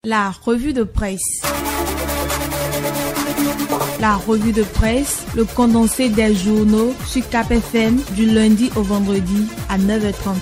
La revue de presse. La revue de presse, le condensé des journaux sur Cap FM du lundi au vendredi à 9h30.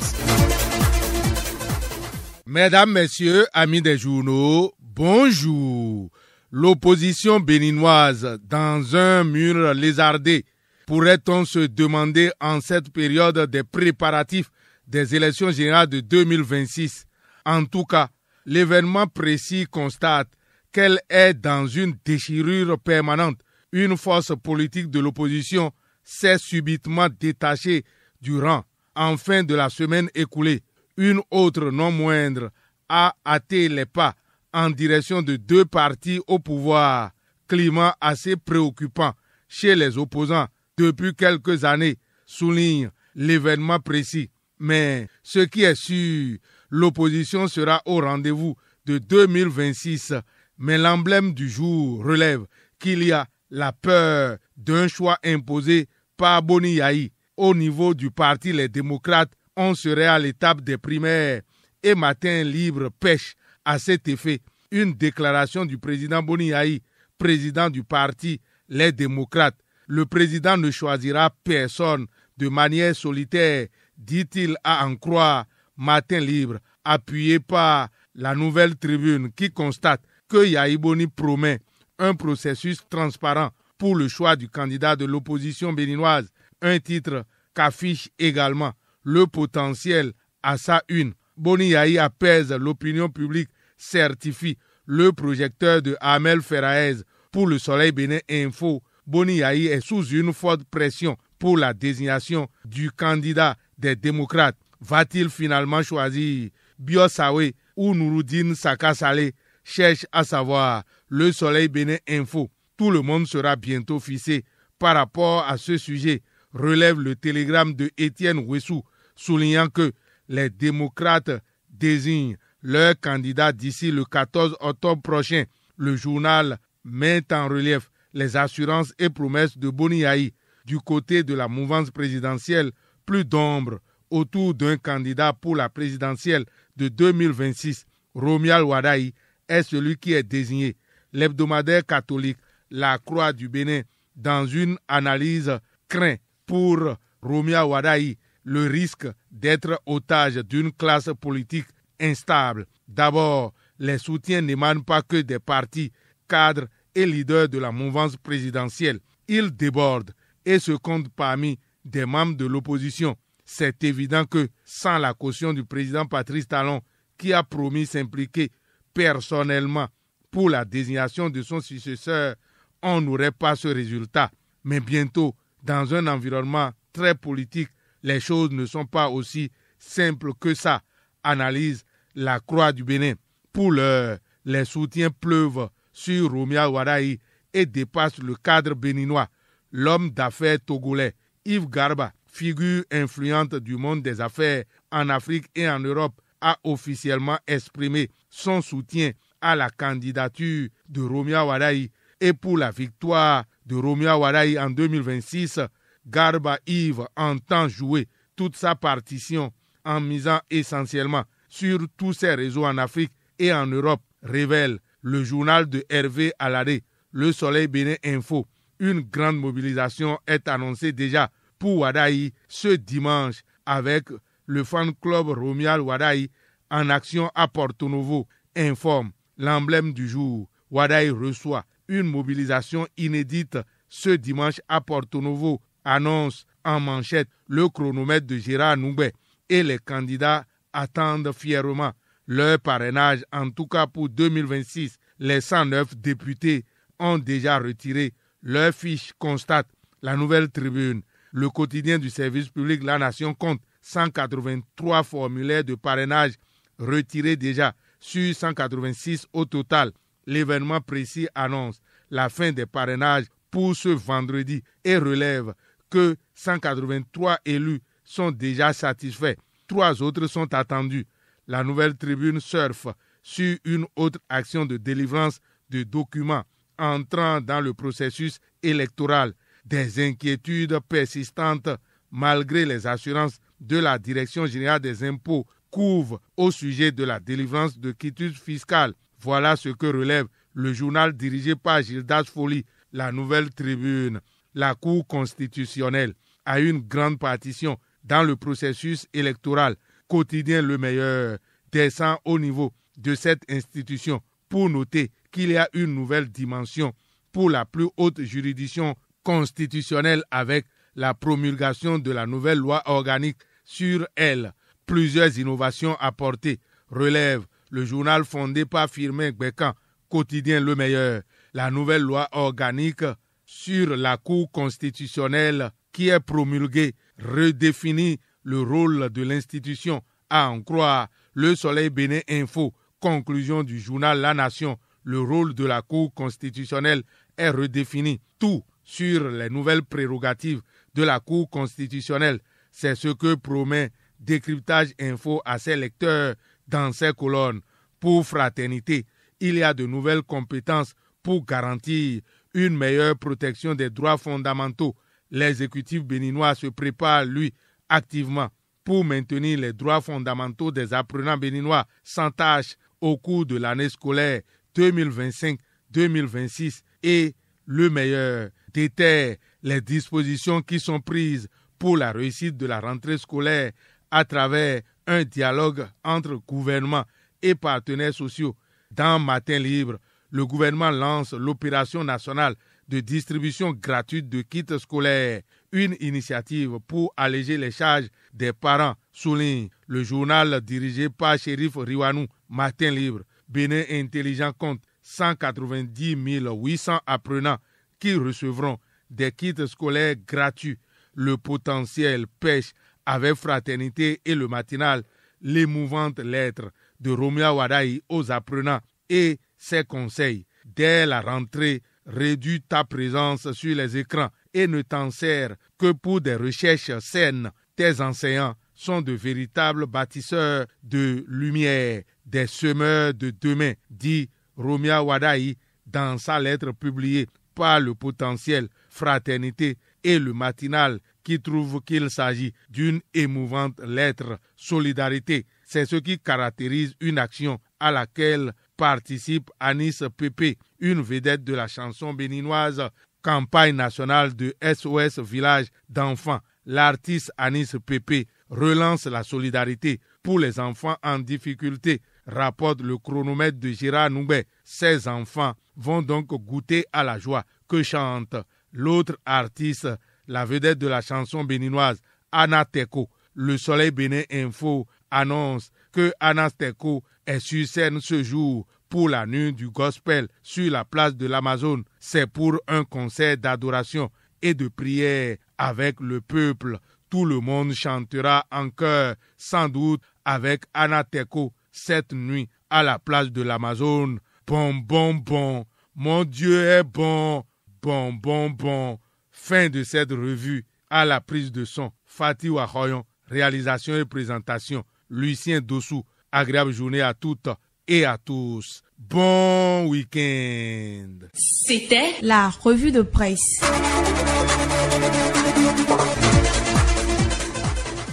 Mesdames, Messieurs, amis des journaux, bonjour. L'opposition béninoise dans un mur lézardé. Pourrait-on se demander en cette période des préparatifs des élections générales de 2026? En tout cas, l'événement précis constate qu'elle est dans une déchirure permanente. Une force politique de l'opposition s'est subitement détachée du rang. En fin de la semaine écoulée, une autre non moindre a hâté les pas en direction de deux partis au pouvoir. Climat assez préoccupant chez les opposants depuis quelques années, souligne l'événement précis. Mais ce qui est sûr, l'opposition sera au rendez-vous de 2026. Mais l'emblème du jour relève qu'il y a la peur d'un choix imposé par Boni Yayi. Au niveau du parti Les Démocrates, on serait à l'étape des primaires et Matin Libre pêche à cet effet. Une déclaration du président Boni Yayi, président du parti Les Démocrates. Le président ne choisira personne de manière solitaire, dit-il à en croire Matin Libre, appuyé par la Nouvelle Tribune qui constate que Yayi Boni promet un processus transparent pour le choix du candidat de l'opposition béninoise. Un titre qu'affiche également le potentiel à sa une. Boni Yayi apaise l'opinion publique, certifie le projecteur de Amel Ferraez pour le Soleil Bénin Info. Boni Yayi est sous une forte pression pour la désignation du candidat des démocrates. Va-t-il finalement choisir Biosawe ou Nouroudine Saka Saleh? Cherche à savoir le Soleil Bénin Info. Tout le monde sera bientôt fixé par rapport à ce sujet, relève le télégramme de Étienne Ouessou, soulignant que les démocrates désignent leur candidat d'ici le 14 octobre prochain. Le journal met en relief les assurances et promesses de Boni Yayi. Du côté de la mouvance présidentielle, plus d'ombre autour d'un candidat pour la présidentielle de 2026. Romuald Wadayi est celui qui est désigné. L'hebdomadaire catholique La Croix du Bénin, dans une analyse, craint pour Romuald Wadayi le risque d'être otage d'une classe politique instable. D'abord, les soutiens n'émanent pas que des partis, cadres et leaders de la mouvance présidentielle. Ils débordent et se comptent parmi des membres de l'opposition. C'est évident que sans la caution du président Patrice Talon, qui a promis s'impliquer personnellement pour la désignation de son successeur, on n'aurait pas ce résultat. Mais bientôt, dans un environnement très politique, les choses ne sont pas aussi simples que ça, analyse La Croix du Bénin. Pour l'heure, les soutiens pleuvent sur Romuald Wadayi et dépassent le cadre béninois. L'homme d'affaires togolais, Yves Garba, figure influente du monde des affaires en Afrique et en Europe, a officiellement exprimé son soutien à la candidature de Romuald Wadayi et pour la victoire de Romuald Wadayi en 2026, Garba Yves entend jouer toute sa partition en misant essentiellement sur tous ses réseaux en Afrique et en Europe, révèle le journal de Hervé Aladé, Le Soleil Bénin Info. Une grande mobilisation est annoncée déjà pour Wadayi ce dimanche avec le fan club Romuald Wadayi en action à Porto Novo, informe l'emblème du jour. Wadayi reçoit une mobilisation inédite ce dimanche à Porto Novo, annonce en manchette le chronomètre de Gérard Noubet, et les candidats attendent fièrement leur parrainage, en tout cas pour 2026. Les 109 députés ont déjà retiré leur fiche, constate la Nouvelle Tribune. Le quotidien du service public La Nation compte 183 formulaires de parrainage retirés déjà sur 186 au total. L'événement précis annonce la fin des parrainages pour ce vendredi et relève que 183 élus sont déjà satisfaits. 3 autres sont attendus. La Nouvelle Tribune surfe sur une autre action de délivrance de documents entrant dans le processus électoral. Des inquiétudes persistantes malgré les assurances de la Direction générale des impôts couvrent au sujet de la délivrance de quitus fiscales Voilà ce que relève le journal dirigé par Gildas Folli, La Nouvelle Tribune. La Cour constitutionnelle a une grande partition dans le processus électoral. Quotidien Le Meilleur descend au niveau de cette institution pour noter qu'il y a une nouvelle dimension pour la plus haute juridiction constitutionnelle avec la promulgation de la nouvelle loi organique sur elle. Plusieurs innovations apportées, relève le journal fondé par Firmin Gbekan, Quotidien Le Meilleur. La nouvelle loi organique sur la Cour constitutionnelle qui est promulguée redéfinit le rôle de l'institution. À en croire Le Soleil Bénin Info, conclusion du journal La Nation, le rôle de la Cour constitutionnelle est redéfini. Tout sur les nouvelles prérogatives de la Cour constitutionnelle, c'est ce que promet Décryptage Info à ses lecteurs dans ses colonnes. Pour Fraternité, il y a de nouvelles compétences pour garantir une meilleure protection des droits fondamentaux. L'exécutif béninois se prépare, lui, activement pour maintenir les droits fondamentaux des apprenants béninois sans tâche au cours de l'année scolaire 2025-2026 et Le Meilleur déterre les dispositions qui sont prises pour la réussite de la rentrée scolaire à travers un dialogue entre gouvernement et partenaires sociaux. Dans Matin Libre, le gouvernement lance l'opération nationale de distribution gratuite de kits scolaires, une initiative pour alléger les charges des parents, souligne le journal dirigé par Chérif Riwanou. Matin Libre, Bénin Intelligent compte 190 800 apprenants qui recevront des kits scolaires gratuits. Le potentiel pêche avec Fraternité et le matinal, l'émouvante lettre de Romia Wadaï aux apprenants et ses conseils. Dès la rentrée, réduis ta présence sur les écrans et ne t'en sers que pour des recherches saines. Tes enseignants sont de véritables bâtisseurs de lumière, des semeurs de demain, dit Romia Wadaï dans sa lettre publiée par le potentiel Fraternité et le matinal qui trouve qu'il s'agit d'une émouvante lettre solidarité. C'est ce qui caractérise une action à laquelle participe Anis Pépé, une vedette de la chanson béninoise, campagne nationale de SOS Village d'enfants. L'artiste Anis Pépé relance la solidarité pour les enfants en difficulté, rapporte le chronomètre de Gérard Noubet. Ces enfants vont donc goûter à la joie que chante l'autre artiste, la vedette de la chanson béninoise, Anna Teko. Le Soleil Bénin Info annonce que Anna Teko est sur scène ce jour pour la nuit du gospel sur la place de l'Amazone. C'est pour un concert d'adoration et de prière avec le peuple. Tout le monde chantera en chœur, sans doute avec Anna Teko, cette nuit à la place de l'Amazone. Bon, bon, bon, mon Dieu est bon, bon, bon, bon. Fin de cette revue. À la prise de son, Fatih Wahoyon. Réalisation et présentation, Lucien Dossou. Agréable journée à toutes et à tous. Bon week-end. C'était la revue de presse.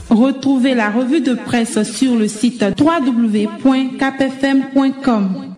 Retrouvez la revue de presse sur le site www.capfm.com.